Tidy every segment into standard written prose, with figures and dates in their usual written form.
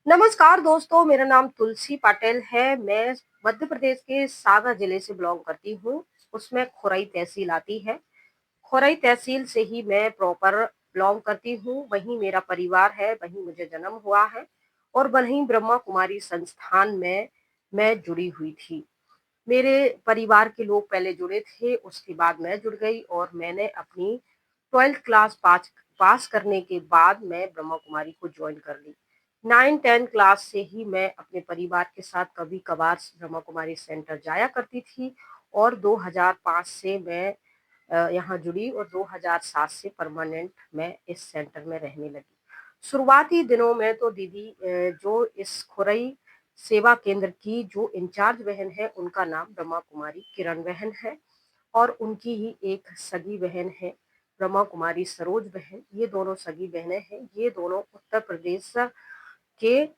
नमस्कार दोस्तों, मेरा नाम तुलसी पाटिल है। मैं मध्य प्रदेश के सागर जिले से बिलोंग करती हूँ। उसमें खुरई तहसील आती है। खुरई तहसील से ही मैं प्रॉपर बिलोंग करती हूँ। वहीं मेरा परिवार है, वहीं मुझे जन्म हुआ है और वहीं ब्रह्मा कुमारी संस्थान में मैं जुड़ी हुई थी। मेरे परिवार के लोग पहले जुड़े थे, उसके बाद मैं जुड़ गई और मैंने अपनी 12th क्लास पास करने के बाद मैं ब्रह्मा कुमारी को ज्वाइन कर ली। 9-10 क्लास से ही मैं अपने परिवार के साथ कभी कभार ब्रह्मा कुमारी सेंटर जाया करती थी और 2005 से मैं यहाँ जुड़ी और 2007 से परमानेंट मैं इस सेंटर में रहने लगी। शुरुआती दिनों में तो दीदी जो इस खुरई सेवा केंद्र की जो इंचार्ज बहन है, उनका नाम ब्रह्मा कुमारी किरण बहन है और उनकी ही एक सगी बहन है ब्रह्मा कुमारी सरोज बहन। ये दोनों सगी बहनें हैं। ये दोनों उत्तर प्रदेश के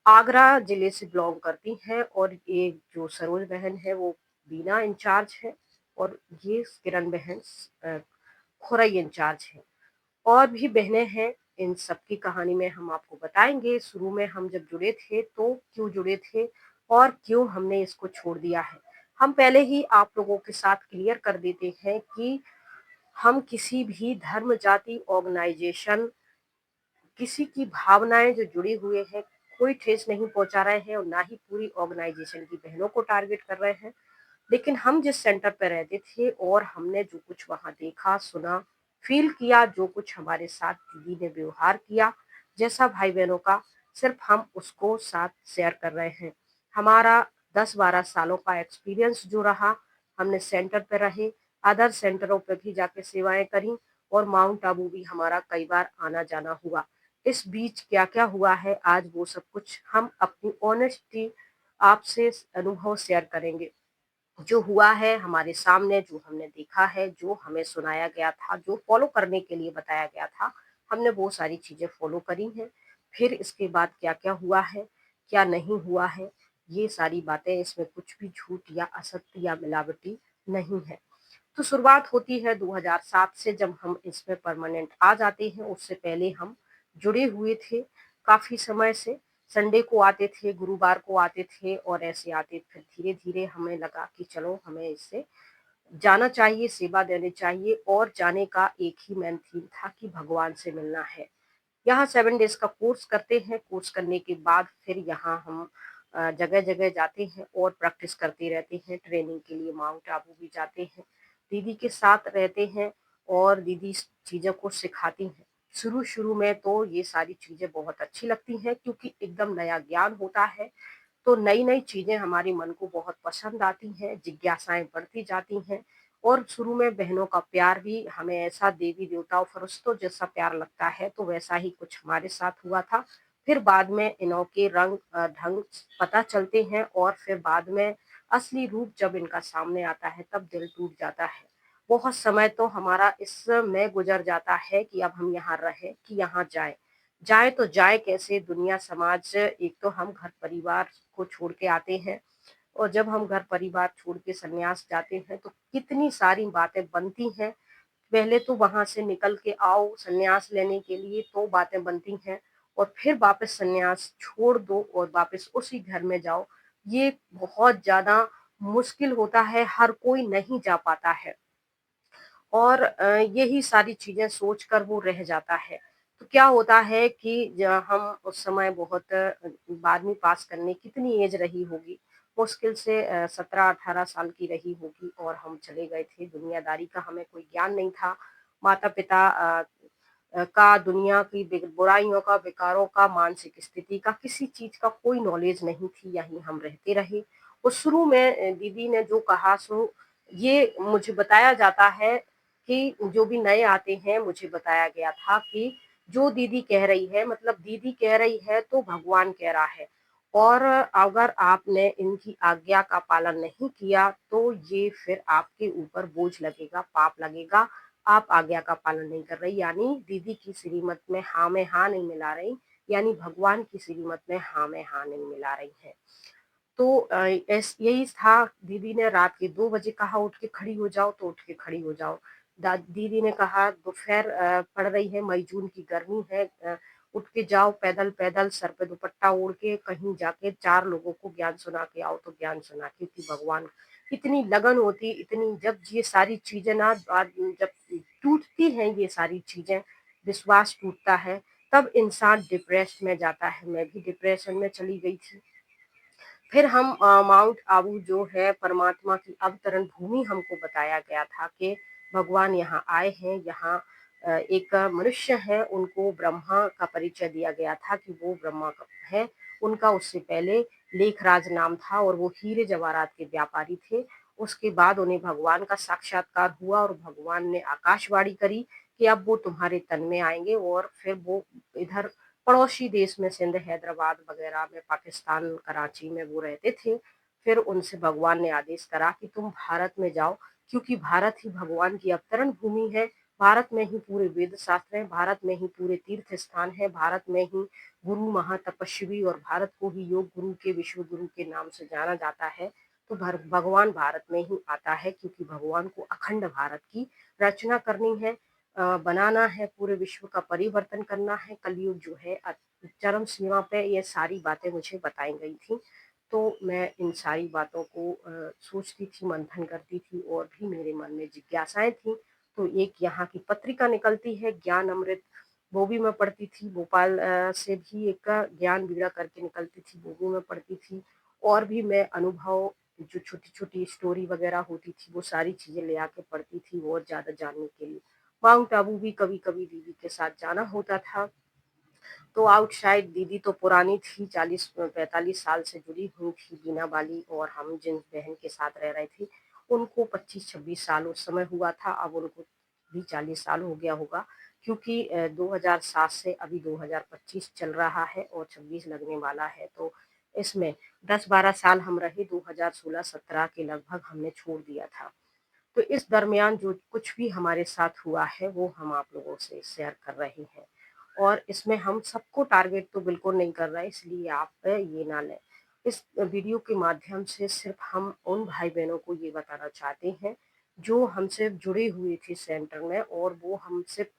आगरा जिले से बिलोंग करती हैं और ये जो सरोज बहन है वो बीना इंचार्ज है और ये किरण बहन अ, खुरई इंचार्ज है। और भी बहनें हैं। इन सबकी कहानी में हम आपको बताएंगे। शुरू में हम जब जुड़े थे तो क्यों जुड़े थे और क्यों हमने इसको छोड़ दिया है। हम पहले ही आप लोगों के साथ क्लियर कर देते हैं कि हम किसी भी धर्म जाति ऑर्गेनाइजेशन किसी की भावनाएं जो जुड़ी हुए हैं कोई ठेस नहीं पहुंचा रहे हैं और ना ही पूरी ऑर्गेनाइजेशन की बहनों को टारगेट कर रहे हैं। लेकिन हम जिस सेंटर पर रहते थे और हमने जो कुछ वहां देखा सुना फील किया, जो कुछ हमारे साथ दीदी ने व्यवहार किया जैसा भाई बहनों का, सिर्फ हम उसको साथ शेयर कर रहे हैं। हमारा 10-12 सालों का एक्सपीरियंस जो रहा, हमने सेंटर पर रहे, अदर सेंटरों पर भी जाके सेवाएं करी और माउंट आबू भी हमारा कई बार आना जाना हुआ। इस बीच क्या क्या हुआ है आज वो सब कुछ हम अपनी ऑनेस्टी आपसे अनुभव शेयर करेंगे। जो हुआ है हमारे सामने, जो हमने देखा है, जो हमें सुनाया गया था, जो फॉलो करने के लिए बताया गया था, हमने वो सारी चीजें फॉलो करी हैं। फिर इसके बाद क्या क्या हुआ है, क्या नहीं हुआ है, ये सारी बातें, इसमें कुछ भी झूठ या असत्य या मिलावटी नहीं है। तो शुरुआत होती है 2007 से, जब हम इसमें परमानेंट आ जाते हैं। उससे पहले हम जुड़े हुए थे काफी समय से। संडे को आते थे, गुरुवार को आते थे और ऐसे आते। फिर धीरे धीरे हमें लगा कि चलो हमें इससे जाना चाहिए, सेवा देनी चाहिए और जाने का एक ही मेन थीम था कि भगवान से मिलना है। यहाँ 7 डेज का कोर्स करते हैं। कोर्स करने के बाद फिर यहाँ हम जगह जगह जाते हैं और प्रैक्टिस करते रहते हैं। ट्रेनिंग के लिए माउंट आबू भी जाते हैं, दीदी के साथ रहते हैं और दीदी चीज़ों को सिखाती हैं। शुरू शुरू में तो ये सारी चीज़ें बहुत अच्छी लगती हैं क्योंकि एकदम नया ज्ञान होता है। तो नई नई चीजें हमारी मन को बहुत पसंद आती हैं, जिज्ञासाएं बढ़ती जाती हैं और शुरू में बहनों का प्यार भी हमें ऐसा देवी देवताओं फरिश्तों जैसा प्यार लगता है, तो वैसा ही कुछ हमारे साथ हुआ था। फिर बाद में इनों के रंग ढंग पता चलते हैं और फिर बाद में असली रूप जब इनका सामने आता है तब दिल टूट जाता है। बहुत समय तो हमारा इसमें गुजर जाता है कि अब हम यहाँ रहे कि यहाँ जाए। जाए तो जाए कैसे, दुनिया समाज, एक तो हम घर परिवार को छोड़ के आते हैं और जब हम घर परिवार छोड़ के सन्यास जाते हैं तो कितनी सारी बातें बनती हैं। पहले तो वहां से निकल के आओ सन्यास लेने के लिए तो बातें बनती हैं और फिर वापस सन्यास छोड़ दो और वापस उसी घर में जाओ। ये बहुत ज्यादा मुश्किल होता है, हर कोई नहीं जा पाता है और यही सारी चीजें सोच कर वो रह जाता है। तो क्या होता है कि हम उस समय बहुत 12वीं पास करने कितनी एज रही होगी, मुश्किल से 17-18 साल की रही होगी और हम चले गए थे। दुनियादारी का हमें कोई ज्ञान नहीं था, माता पिता का, दुनिया की बुराइयों का, विकारों का, मानसिक स्थिति का, किसी चीज का कोई नॉलेज नहीं थी। यहीं हम रहते रहे और शुरू में दीदी ने जो कहा सो ये मुझे बताया जाता है कि जो भी नए आते हैं मुझे बताया गया था कि जो दीदी कह रही है, मतलब दीदी कह रही है तो भगवान कह रहा है और अगर आपने इनकी आज्ञा का पालन नहीं किया तो ये फिर आपके ऊपर बोझ लगेगा, पाप लगेगा। आप आज्ञा का पालन नहीं कर रही, यानी दीदी की श्रीमत में हाँ नहीं मिला रही, यानी भगवान की श्रीमत में हाँ नहीं मिला रही है। तो यही था। दीदी ने रात के 2 बजे कहा उठ के खड़ी हो जाओ तो उठ के खड़ी हो जाओ। दीदी ने कहा दोपहर पड़ रही है, मई जून की गर्मी है, उठ के जाओ पैदल पैदल सर पे दुपट्टा ओढ़ के कहीं जाके 4 लोगों को ज्ञान सुना के आओ तो ज्ञान सुना के, क्योंकि भगवान इतनी लगन होती, इतनी जब ये सारी चीजें ना आज जब टूटती हैं ये सारी चीजें, विश्वास टूटता है, तब इंसान डिप्रेस में जाता है। मैं भी डिप्रेशन में चली गई थी। फिर हम माउंट आबू जो है परमात्मा की अवतरण भूमि हमको बताया गया था कि भगवान यहाँ आए हैं, यहाँ एक मनुष्य है, उनको ब्रह्मा का परिचय दिया गया था कि वो ब्रह्मा है। उनका उससे पहले लेखराज नाम था और वो हीरे जवाहरात के व्यापारी थे। उसके बाद उन्हें भगवान का साक्षात्कार हुआ और भगवान ने आकाशवाणी करी कि अब वो तुम्हारे तन में आएंगे, और फिर वो इधर पड़ोसी देश में सिंध हैदराबाद वगैरह में, पाकिस्तान कराची में वो रहते थे। फिर उनसे भगवान ने आदेश करा कि तुम भारत में जाओ, क्योंकि भारत ही भगवान की अवतरण भूमि है, भारत में ही पूरे वेद शास्त्र हैं, भारत में ही पूरे तीर्थ स्थान है, भारत में ही गुरु महातपस्वी, और भारत को ही योग गुरु के विश्व गुरु के नाम से जाना जाता है। तो भगवान भारत में ही आता है, क्योंकि भगवान को अखंड भारत की रचना करनी है, बनाना है, पूरे विश्व का परिवर्तन करना है, कलयुग जो है चरम सीमा पे, ये सारी बातें मुझे बताई गई थी। तो मैं इन सारी बातों को सोचती थी, मंथन करती थी, और भी मेरे मन में जिज्ञासाएं थी। तो एक यहाँ की पत्रिका निकलती है ज्ञान अमृत, वो भी मैं पढ़ती थी। भोपाल से भी एक ज्ञान बीड़ा करके निकलती थी, वो भी मैं पढ़ती थी। और भी मैं अनुभव, जो छोटी छोटी स्टोरी वगैरह होती थी, वो सारी चीजें ले आके पढ़ती थी और ज्यादा जानने के लिए। माउंट आबू भी कभी कभी दीदी के साथ जाना होता था। तो आउटसाइड दीदी तो पुरानी थी, 40-45 साल से जुड़ी हुई थी बीना बाली, और हम जिन बहन के साथ रह रहे थे उनको 25-26 साल उस समय हुआ था। अब उनको भी 40 साल हो गया होगा, क्योंकि 2007 से अभी 2025 चल रहा है और 26 लगने वाला है। तो इसमें 10-12 साल हम रहे, 2016-17 के लगभग हमने छोड़ दिया था। तो इस दरमियान जो कुछ भी हमारे साथ हुआ है वो हम आप लोगों से शेयर कर रहे हैं, और इसमें हम सबको टारगेट तो बिल्कुल नहीं कर रहे, इसलिए आप ये ना लें। इस वीडियो के माध्यम से सिर्फ हम उन भाई बहनों को ये बताना चाहते हैं जो हमसे जुड़े हुए थे सेंटर में, और वो हमसे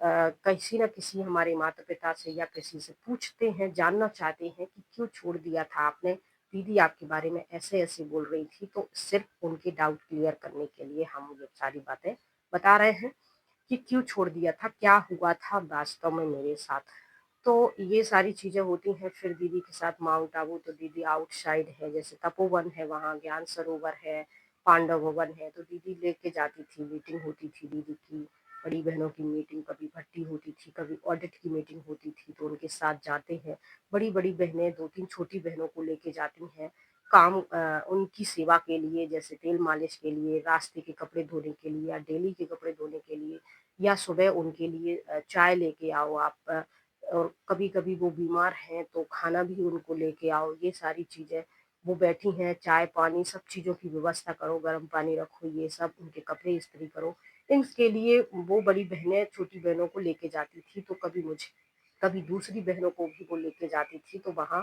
किसी न किसी हमारे माता पिता से या किसी से पूछते हैं, जानना चाहते हैं कि क्यों छोड़ दिया था आपने, दीदी आपके बारे में ऐसे ऐसे बोल रही थी। तो सिर्फ उनके डाउट क्लियर करने के लिए हम ये सारी बातें बता रहे हैं कि क्यों छोड़ दिया था, क्या हुआ था वास्तव में मेरे साथ। तो ये सारी चीजें होती हैं। फिर दीदी के साथ माउंट आबू, तो दीदी आउटसाइड है, जैसे तपोवन है, वहाँ ज्ञान सरोवर है, पांडव भवन है, तो दीदी लेके जाती थी, मीटिंग होती थी दीदी की, बड़ी बहनों की मीटिंग, कभी भट्टी होती थी, कभी ऑडिट की मीटिंग होती थी, तो उनके साथ जाते हैं। बड़ी बड़ी बहनें 2-3 छोटी बहनों को लेके जाती हैं काम, उनकी सेवा के लिए, जैसे तेल मालिश के लिए, रास्ते के कपड़े धोने के लिए, या डेली के कपड़े धोने के लिए, या सुबह उनके लिए चाय लेके आओ आप, और कभी कभी वो बीमार हैं तो खाना भी उनको लेके आओ, ये सारी चीजें। वो बैठी हैं, चाय पानी सब चीजों की व्यवस्था करो, गर्म पानी रखो, ये सब, उनके कपड़े इस्त्री करो, इनके लिए वो बड़ी बहनें छोटी बहनों को लेके जाती थी। तो कभी मुझे, कभी दूसरी बहनों को भी वो लेके जाती थी, तो वहां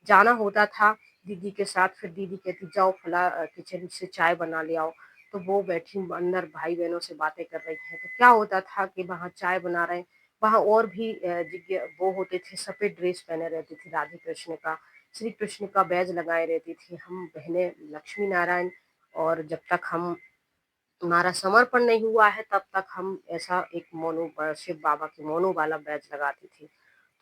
जाना होता था दीदी के साथ। फिर दीदी कहती जाओ फला किचन से चाय बना ले आओ, तो वो बैठी अंदर भाई बहनों से बातें कर रही हैं। तो क्या होता था कि वहाँ चाय बना रहे हैं, वहाँ और भी वो होते थे, सफेद ड्रेस पहने रहती थी, राधे कृष्ण का, श्री कृष्ण का बैज लगाए रहती थी हम बहनें लक्ष्मी नारायण। और जब तक हम हमारा समर्पण नहीं हुआ है तब तक हम ऐसा एक मोनो, शिव बाबा के मोनो वाला बैज लगाते थे।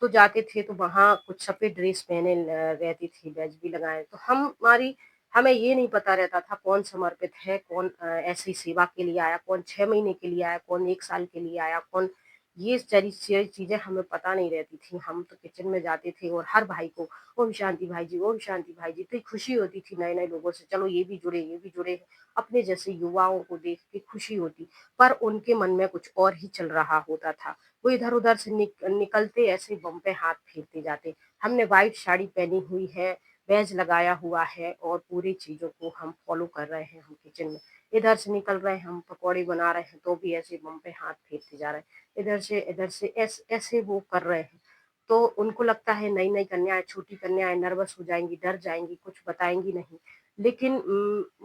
तो जाते थे तो वहाँ कुछ सफेद ड्रेस पहने रहती थी, बैज भी लगाए, तो हमारी हमें ये नहीं पता रहता था कौन समर्पित है, कौन ऐसी सेवा के लिए आया, कौन 6 महीने के लिए आया, कौन 1 साल के लिए आया, कौन, ये सारी चीजें हमें पता नहीं रहती थी। हम तो किचन में जाते थे और हर भाई को ओम शांति भाई जी, ओम शांति भाई जी, इतनी खुशी होती थी नए नए लोगों से, चलो ये भी जुड़े, ये भी जुड़े, अपने जैसे युवाओं को देख के खुशी होती। पर उनके मन में कुछ और ही चल रहा होता था, वो इधर उधर से निकलते ऐसे बम पे हाथ फेरते जाते। हमने वाइट साड़ी पहनी हुई है, बैज लगाया हुआ है, और पूरी चीजों को हम फॉलो कर रहे हैं। हम किचन में इधर से निकल रहे हैं, हम पकौड़े बना रहे हैं तो भी ऐसे बम पे हाथ फेरते जा रहे हैं, इधर से ऐसे वो कर रहे हैं। तो उनको लगता है नई नई कन्याएं, छोटी कन्याएं नर्वस हो जाएंगी, डर जाएंगी, कुछ बताएंगी नहीं। लेकिन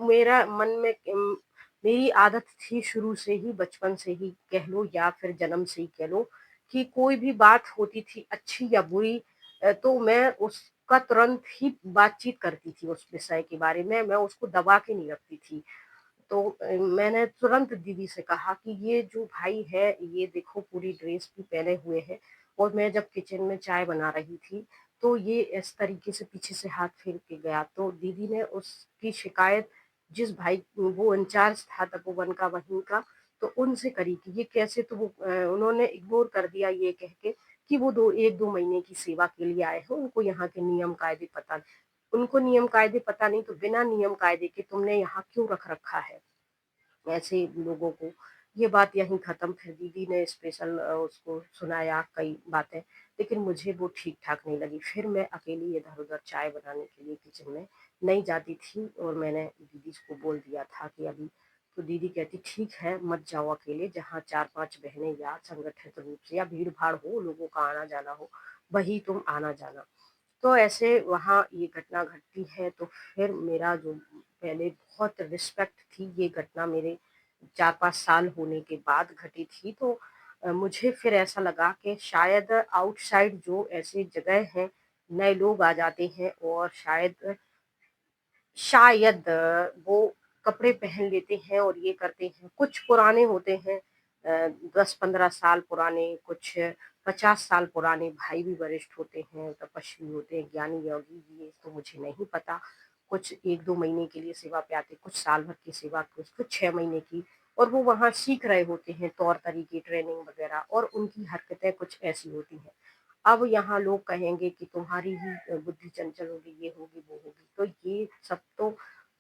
मेरा मन में मेरी आदत थी शुरू से ही, बचपन से ही कह लो या फिर जन्म से ही कह लो, कि कोई भी बात होती थी अच्छी या बुरी, तो मैं उसका तुरंत ही बातचीत करती थी उस विषय के बारे में, मैं उसको दबा के नहीं रखती थी। तो मैंने तुरंत दीदी से कहा कि ये जो भाई है, ये देखो पूरी ड्रेस भी पहने हुए है, और मैं जब किचन में चाय बना रही थी तो ये इस तरीके से पीछे से हाथ फेर के गया। तो दीदी ने उसकी शिकायत जिस भाई वो इंचार्ज था तपोवन का वहीं का, तो उनसे करी कि ये कैसे, तो वो उन्होंने इग्नोर कर दिया ये कह के कि वो 1-2 महीने की सेवा के लिए आए हैं, उनको यहाँ के नियम कायदे पता नहीं। उनको नियम कायदे पता नहीं तो बिना नियम कायदे के तुमने यहाँ क्यों रख रखा है ऐसे लोगों को। ये बात यहीं खत्म। फिर दीदी ने स्पेशल उसको सुनाया कई बातें, लेकिन मुझे वो ठीक ठाक नहीं लगी। फिर मैं अकेली इधर उधर चाय बनाने के लिए किचन में नहीं जाती थी, और मैंने दीदी को बोल दिया था कि अभी, तो दीदी कहती ठीक है मत जाओ अकेले, जहाँ 4-5 बहनें या संगठित रूप से या भीड़ भाड़ हो, लोगों का आना जाना हो, वही तुम आना जाना। तो ऐसे वहाँ ये घटना घटती है। तो फिर मेरा जो पहले बहुत रिस्पेक्ट थी, ये घटना मेरे 4-5 साल होने के बाद घटी थी। तो मुझे फिर ऐसा लगा कि शायद आउटसाइड जो ऐसी जगह हैं, नए लोग आ जाते हैं और शायद शायद वो कपड़े पहन लेते हैं और ये करते हैं। कुछ पुराने होते हैं, 10-15 साल पुराने, कुछ 50 साल पुराने भाई भी वरिष्ठ होते हैं, तपस्वी होते हैं, ज्ञानी योगी, ये तो मुझे नहीं पता। कुछ 1-2 महीने के लिए सेवा पे आते, कुछ साल भर की सेवा, कुछ 6 महीने की, और वो वहाँ सीख रहे होते हैं तौर तरीके, ट्रेनिंग वगैरह, और उनकी हरकतें कुछ ऐसी होती हैं। अब यहाँ लोग कहेंगे कि तुम्हारी ही बुद्धि चंचल होगी, ये होगी वो होगी, तो ये सब तो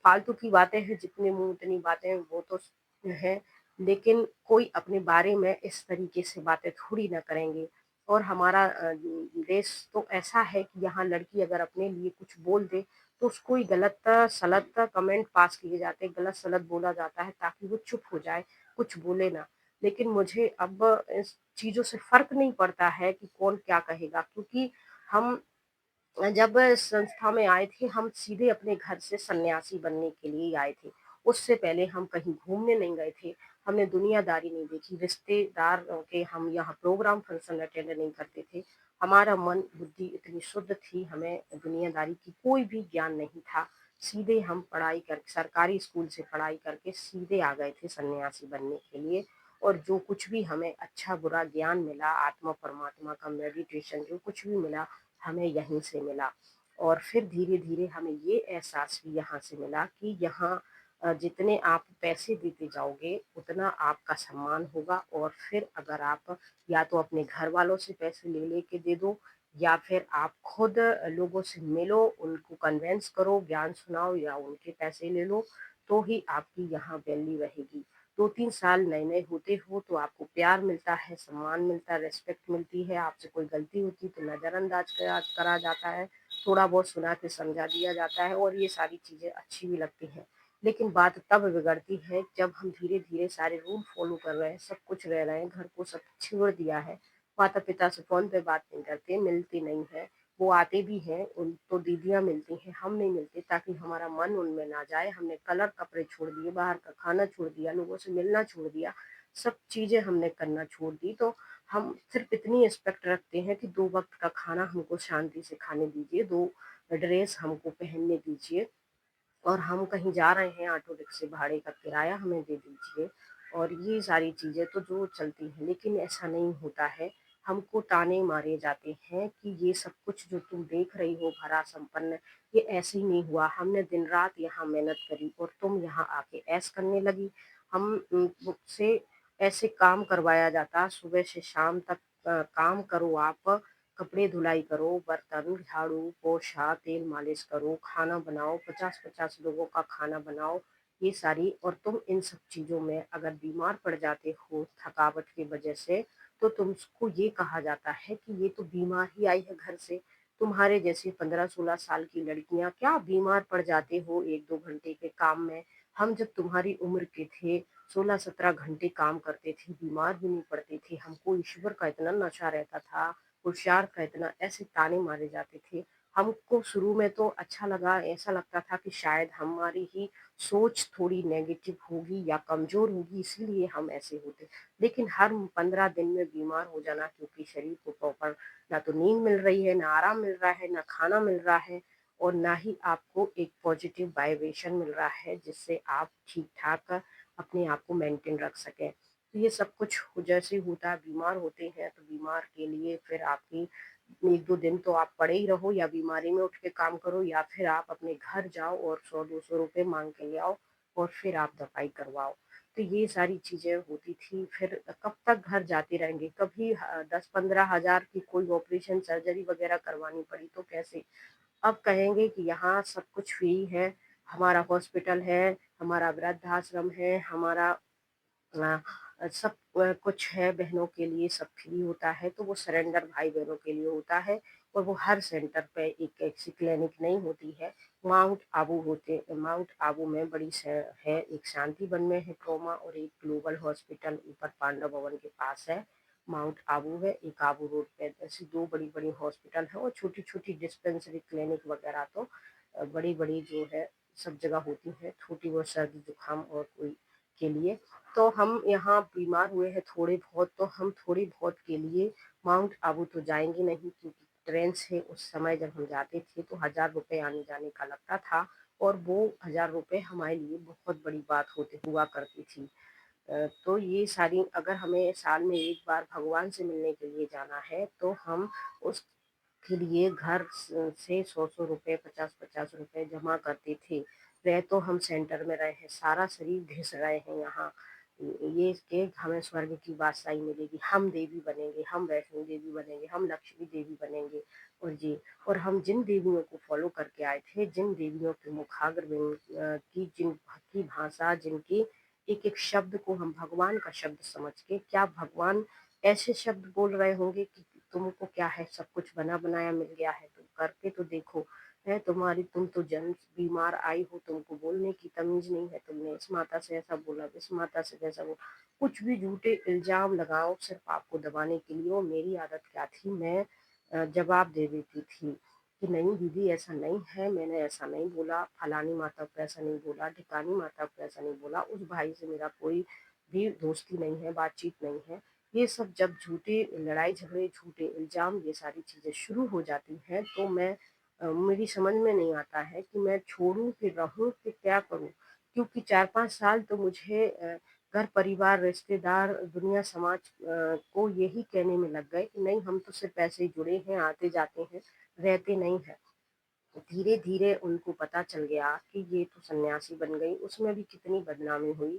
फालतू की बातें हैं, जितने मुंह उतनी बातें, वो तो है। लेकिन कोई अपने बारे में इस तरीके से बातें थोड़ी ना करेंगे। और हमारा देश तो ऐसा है कि यहाँ लड़की अगर अपने लिए कुछ बोल दे तो उसको ही गलत सलत कमेंट पास किए जाते हैं, गलत सलत बोला जाता है ताकि वो चुप हो जाए, कुछ बोले ना। लेकिन मुझे अब इस चीजों से फर्क नहीं पड़ता है कि कौन क्या कहेगा, क्योंकि हम जब संस्था में आए थे, हम सीधे अपने घर से सन्यासी बनने के लिए आए थे। उससे पहले हम कहीं घूमने नहीं गए थे, हमने दुनियादारी नहीं देखी, रिश्तेदार के हम यहाँ प्रोग्राम फंक्शन अटेंड नहीं करते थे। हमारा मन बुद्धि इतनी शुद्ध थी, हमें दुनियादारी की कोई भी ज्ञान नहीं था। सीधे हम पढ़ाई कर सरकारी स्कूल से पढ़ाई करके सीधे आ गए थे सन्यासी बनने के लिए। और जो कुछ भी हमें अच्छा बुरा ज्ञान मिला, आत्मा परमात्मा का मेडिटेशन जो कुछ भी मिला, हमें यहीं से मिला। और फिर धीरे धीरे हमें ये एहसास भी यहाँ से मिला कि यहाँ जितने आप पैसे देते जाओगे उतना आपका सम्मान होगा। और फिर अगर आप या तो अपने घर वालों से पैसे ले लेके दे दो, या फिर आप खुद लोगों से मिलो, उनको कन्वेंस करो, ज्ञान सुनाओ, या उनके पैसे ले लो, तो ही आपकी यहाँ वैल्यू रहेगी। 2-3 साल नए नए होते हो तो आपको प्यार मिलता है, सम्मान मिलता है, रेस्पेक्ट मिलती है। आपसे कोई गलती होती तो नजरअंदाज करा जाता है, थोड़ा बहुत सुना के समझा दिया जाता है, और ये सारी चीजें अच्छी भी लगती हैं। लेकिन बात तब बिगड़ती है जब हम धीरे धीरे सारे रूल फॉलो कर रहे हैं, सब कुछ रह रहे हैं, घर को सब छोड़ दिया है, माता पिता से फोन पे बात नहीं करते, मिलते नहीं है। वो आते भी हैं उन तो दीदियां मिलती हैं, हम नहीं मिलते, ताकि हमारा मन उनमें ना जाए। हमने कलर कपड़े छोड़ दिए, बाहर का खाना छोड़ दिया, लोगों से मिलना छोड़ दिया, सब चीजें हमने करना छोड़ दी। तो हम सिर्फ इतनी एक्सपेक्ट रखते हैं कि 2 वक्त का खाना हमको शांति से खाने दीजिए, 2 ड्रेस हमको पहनने दीजिए, और हम कहीं जा रहे हैं, ऑटो रिक्शे भाड़े का किराया हमें दे दीजिए, और ये सारी चीजें तो जो चलती हैं। लेकिन ऐसा नहीं होता है, हमको ताने मारे जाते हैं कि ये सब कुछ जो तुम देख रही हो भरा संपन्न, ये ऐसे ही नहीं हुआ, हमने दिन रात यहाँ मेहनत करी और तुम यहाँ आके ऐश करने लगी। हम मुझसे ऐसे काम करवाया जाता, सुबह से शाम तक काम करो आप, कपड़े धुलाई करो, बर्तन झाड़ू पोछा, तेल मालिश करो, खाना बनाओ, 50-50 लोगों का खाना बनाओ, ये सारी। और तुम इन सब चीजों में अगर बीमार पड़ जाते हो थकावट की वजह से, तो तुमको ये कहा जाता है कि ये तो बीमार ही आई है घर से। तुम्हारे जैसे 15-16 साल की लड़कियां क्या बीमार पड़ जाते हो 1-2 घंटे के काम में। हम जब तुम्हारी उम्र के थे, 16-17 घंटे काम करते थे, बीमार भी नहीं पड़ते थे, हमको ईश्वर का इतना नशा रहता था, पुरुषार्थ का इतना, ऐसे ताने मारे जाते थे। हमको शुरू में तो अच्छा लगा, ऐसा लगता था कि शायद हमारी ही सोच थोड़ी नेगेटिव होगी या कमज़ोर होगी इसीलिए हम ऐसे होते। लेकिन हर 15 दिन में बीमार हो जाना क्योंकि शरीर को प्रॉपर ना तो नींद मिल रही है, ना आराम मिल रहा है, ना खाना मिल रहा है और ना ही आपको एक पॉजिटिव वाइब्रेशन मिल रहा है जिससे आप ठीक-ठाक अपने आप को मेंटेन रख सकें। तो ये सब कुछ जैसे होता है बीमार होते हैं तो बीमार के लिए फिर आपकी 1-2 दिन तो आप पड़े ही रहो या बीमारी में उठ के काम करो या फिर आप अपने घर जाओ और 100-200 रुपए माँग के ले आओ और फिर आप दवाई करवाओ। तो ये सारी चीज़ें होती थी, फिर कब तक घर जाते रहेंगे, कभी 10-15 हज़ार की कोई ऑपरेशन सर्जरी वगैरह करवानी पड़ी तो कैसे? अब कहेंगे कि यहाँ सब कुछ फ्री है, हमारा हॉस्पिटल है, हमारा वृद्धाश्रम है, हमारा सब कुछ है बहनों के लिए सब फ्री होता है तो वो सरेंडर भाई बहनों के लिए होता है और वो हर सेंटर पे एक ऐसी क्लिनिक नहीं होती है। माउंट आबू में है, एक शांति वन में है ट्रॉमा और एक ग्लोबल हॉस्पिटल ऊपर पांडव भवन के पास है। माउंट आबू है, एक आबू रोड पे ऐसी दो बड़ी बड़ी हॉस्पिटल है और छोटी छोटी डिस्पेंसरी क्लिनिक वगैरह तो बड़ी बड़ी जो है सब जगह होती है, छोटी बहुत सर्दी जुकाम और कोई के लिए। तो हम यहाँ बीमार हुए हैं थोड़े बहुत तो हम थोड़ी बहुत के लिए माउंट आबू तो जाएंगे नहीं क्योंकि ट्रेन से उस समय जब हम जाते थे तो 1000 रुपये आने जाने का लगता था और वो 1000 रुपये हमारे लिए बहुत बड़ी बात होती हुआ करती थी। तो ये सारी अगर हमें साल में एक बार भगवान से मिलने के लिए जाना है तो हम उसके लिए घर से 100-100 रुपये 50-50 रुपये जमा करते थे। रह तो हम सेंटर में रहे हैं, सारा शरीर घिस रहे हैं यहाँ ये कि हमें स्वर्ग की बादशाही मिलेगी, हम देवी बनेंगे, हम वैष्णो देवी बनेंगे, हम लक्ष्मी देवी बनेंगे और जी और हम जिन देवियों को फॉलो करके आए थे, जिन देवियों के की जिनकी भाषा जिनकी एक एक शब्द को हम भगवान का शब्द समझ के क्या भगवान ऐसे शब्द बोल रहे होंगे कि तुमको क्या है सब कुछ बना बनाया मिल गया है तुम करके तो देखो है तुम्हारी तुम तो जन्म बीमार आई हो तुमको बोलने की तमीज नहीं है तुमने इस माता से ऐसा बोला इस माता से वैसा बोला कुछ भी झूठे इल्जाम लगाओ सिर्फ आपको दबाने के लिए और मेरी आदत क्या थी मैं जवाब दे देती थी कि नहीं दीदी ऐसा नहीं है मैंने ऐसा नहीं बोला फलानी माता को ऐसा नहीं बोला ढिकानी माता को ऐसा नहीं बोला उस भाई से मेरा कोई भी दोस्ती नहीं है बातचीत नहीं है ये सब जब झूठे लड़ाई झगड़े झूठे इल्जाम ये सारी चीजें शुरू हो जाती हैं तो मेरी समझ में नहीं आता है कि मैं छोड़ूं कि रहूं कि क्या करूं क्योंकि 4-5 साल तो मुझे घर परिवार रिश्तेदार दुनिया समाज को यही कहने में लग गए कि नहीं हम तो सिर्फ ऐसे ही जुड़े हैं आते जाते हैं रहते नहीं हैं। धीरे धीरे उनको पता चल गया कि ये तो सन्यासी बन गई उसमें भी कितनी बदनामी हुई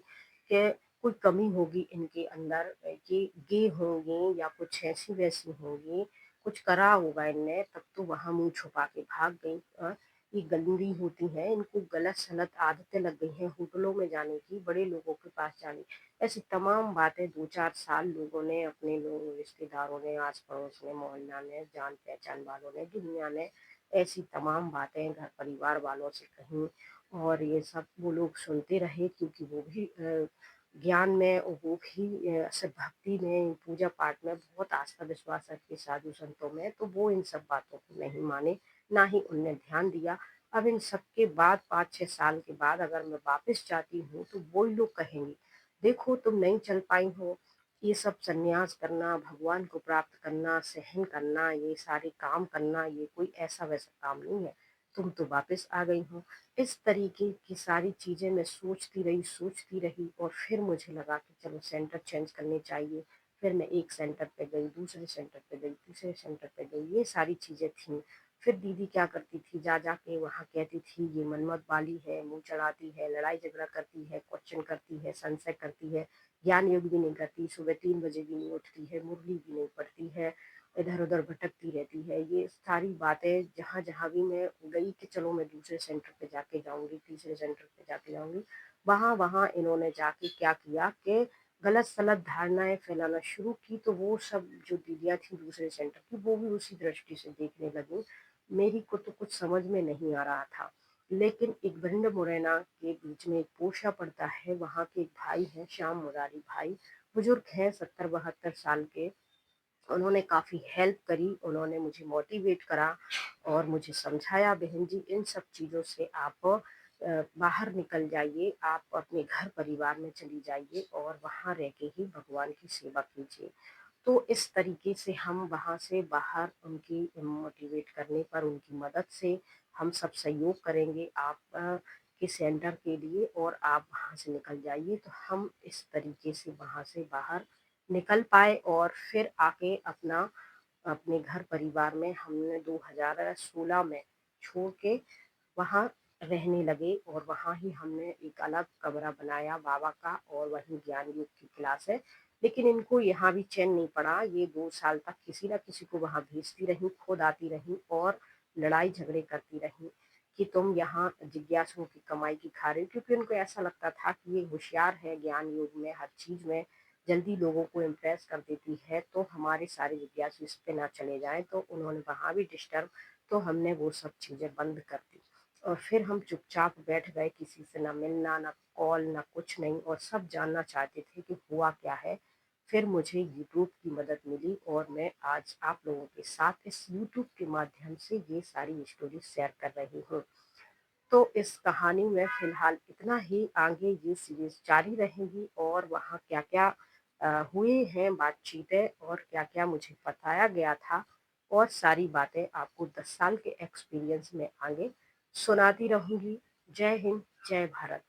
कि कोई कमी होगी इनके अंदर कि गे होंगे या कुछ ऐसी वैसी होंगी कुछ करा होगा इनने तब तो वहां मुंह छुपा के भाग गई ये गंदी होती हैं इनको गलत सलत आदतें लग गई हैं होटलों में जाने की बड़े लोगों के पास जाने ऐसी तमाम बातें 2-4 साल लोगों ने अपने लोग रिश्तेदारों ने आस पड़ोस ने मोहल्ला ने जान पहचान वालों ने दुनिया ने ऐसी तमाम बातें घर परिवार वालों से कहीं और ये सब वो लोग सुनते रहे क्योंकि वो भी ज्ञान में और वो भी सिर्फ भक्ति में पूजा पाठ में बहुत आस्था विश्वास रखते साधु संतों में तो वो इन सब बातों को नहीं माने ना ही उनने ध्यान दिया। अब इन सब के बाद 5-6 साल के बाद अगर मैं वापस जाती हूँ तो वो लोग कहेंगे देखो तुम नहीं चल पाई हो ये सब संन्यास करना भगवान को प्राप्त करना सहन करना ये सारे काम करना ये कोई ऐसा वैसा काम नहीं है तुम तो वापस आ गई हो। इस तरीके की सारी चीजें मैं सोचती रही और फिर मुझे लगा कि चलो सेंटर चेंज करने चाहिए। फिर मैं एक सेंटर पे गई दूसरे सेंटर पे गई तीसरे सेंटर पे गई ये सारी चीजें थी। फिर दीदी क्या करती थी जा जा के वहाँ कहती थी ये मनमत वाली है मुंह चढ़ाती है लड़ाई झगड़ा करती है क्वेश्चन करती है संशय करती है ज्ञान योग भी नहीं करती सुबह 3 बजे भी नहीं उठती है मुरली भी नहीं पढ़ती है इधर उधर भटकती रहती है। ये सारी बातें जहाँ जहाँ भी मैं गई कि चलो मैं दूसरे सेंटर पे जाके जाऊंगी तीसरे सेंटर पे जाके जाऊंगी वहाँ वहाँ इन्होंने जाके क्या किया कि गलत सलत धारणाएं फैलाना शुरू की तो वो सब जो दीदियाँ थी दूसरे सेंटर की वो भी उसी दृष्टि से देखने लगी। मेरी को तो कुछ समझ में नहीं आ रहा था लेकिन एक भिंड मुरैना के बीच में एक पोछा पड़ता है वहाँ के एक भाई है श्याम मुरारी भाई बुजुर्ग हैं 70-72 साल के उन्होंने काफ़ी हेल्प करी, उन्होंने मुझे मोटिवेट करा और मुझे समझाया, बहन जी इन सब चीज़ों से आप बाहर निकल जाइए, आप अपने घर परिवार में चली जाइए और वहाँ रह के ही भगवान की सेवा कीजिए। तो इस तरीके से हम वहाँ से बाहर उनकी मोटिवेट करने पर, उनकी मदद से हम सब सहयोग करेंगे आप के सेंटर के लिए और आप वहाँ से निकल जाइए। तो हम इस तरीके से वहाँ से बाहर निकल पाए और फिर आके अपने घर परिवार में हमने 2016 में छोड़ के वहाँ रहने लगे और वहाँ ही हमने एक अलग कमरा बनाया बाबा का और वहीं ज्ञान योग की क्लास है। लेकिन इनको यहाँ भी चैन नहीं पड़ा, ये 2 साल तक किसी ना किसी को वहाँ भेजती रहीं, खुद आती रहीं और लड़ाई झगड़े करती रहीं कि तुम यहाँ जिज्ञासुओं की कमाई की खा रहे हो, क्योंकि उनको ऐसा लगता था कि ये होशियार है ज्ञान योग में, हर चीज में जल्दी लोगों को इम्प्रेस कर देती है, तो हमारे सारे जिज्ञासु इस पे ना चले जाएं। तो उन्होंने वहाँ भी डिस्टर्ब, तो हमने वो सब चीजें बंद कर दी और फिर हम चुपचाप बैठ गए, किसी से ना मिलना ना कॉल ना कुछ नहीं, और सब जानना चाहते थे कि हुआ क्या है। फिर मुझे यूट्यूब की मदद मिली और मैं आज आप लोगों के साथ इस यूट्यूब के माध्यम से ये सारी स्टोरी शेयर कर रही हूँ। तो इस कहानी में फिलहाल इतना ही, आगे ये सीरीज जारी रहेगी और वहाँ क्या क्या हुए हैं बातचीतें और क्या क्या मुझे बताया गया था और सारी बातें आपको 10 साल के एक्सपीरियंस में आगे सुनाती रहूंगी। जय हिंद, जय भारत।